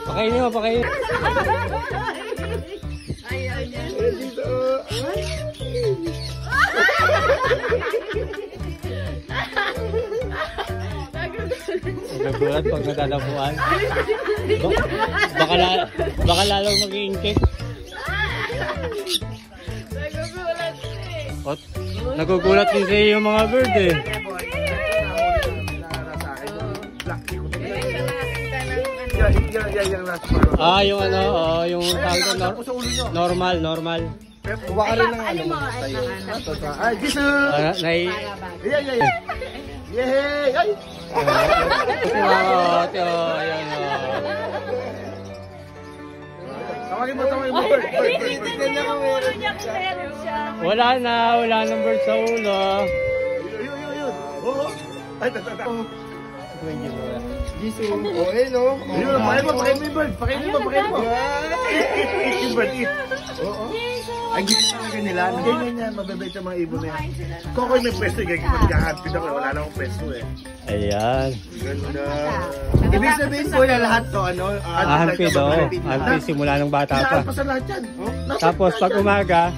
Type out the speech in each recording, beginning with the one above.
Pakainin mo, pakainin. Ayaw niya. Nagugulat pag natadapuan. Baka lalong mag-iingkit. Nagugulat siya eh. Nagugulat din sa'yo yung mga bird eh. Yung ano, yung tawag ko, normal. Baka rin ng ano. Ay, Jesus! Yay! Ay! Ayan o. Tawagin mo. Wala nang bird sa ulo. Yun. Oo. Ay, Jesus. Oh, eh, no? Yun, pakainin mo. Yung bird, eat. Oo. Ang gito talaga nila. Ganyan yan, mababait yung mga ibon na yan. Kung ako'y may pwesto, magkakatpid ako. Wala na akong pwesto eh. Ayan. Ganda. Ibig sabihin po na lahat to, ano? Hampid o. Hampid simula ng bata pa. Nakapasan lahat yan. Tapos pag umaga,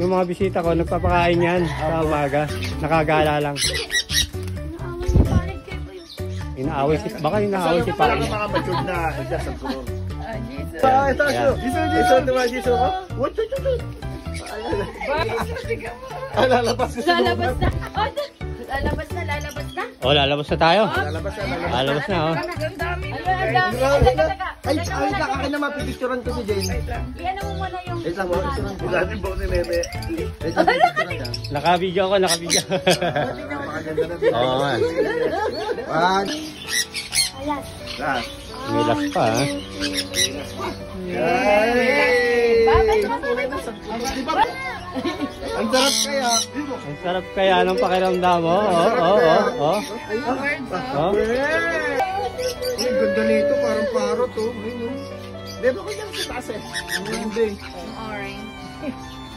yung mga bisita ko, nagpapakain yan sa umaga. Nakagala lang. Baka inaaway si Papa. Baka mga mature na adjust ang kulong. Jesus. Jesus. What? Lalabas na. Oh, lalabas na tayo. Lalabas Lalabas na, oh. Ang dami. Ay, kakakin na mapipicturean ko si Jane. Yan ang muna yung... Wait lang, ilalim ba ni Meme? Nakabidyo ako. Napakaganda na din. Oo nga. Last. May last pa, ha? Ang sarap kaya. Ang sarap kaya ng pakiramdam mo. Oh. Ang ganda nito, parang parot, oh. Di ba ko yan sa taas eh? Hindi. Orange.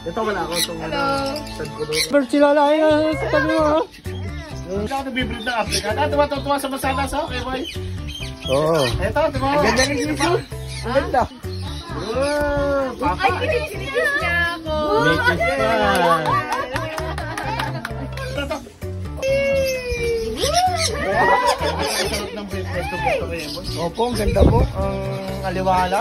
Ito wala ako. Hello. Bird sila lang sa tabi mo, ha? Hindi ako nabibreed ng Africa. Tuwa sa masala sa okay, boy. Oo. Ito, diba? Ang ganda ni Jesus. Ang ganda. Ay, kinis niya ako. May kiss pa. Sarap ng breed. Opo, ang ganda po. Ang aliwala.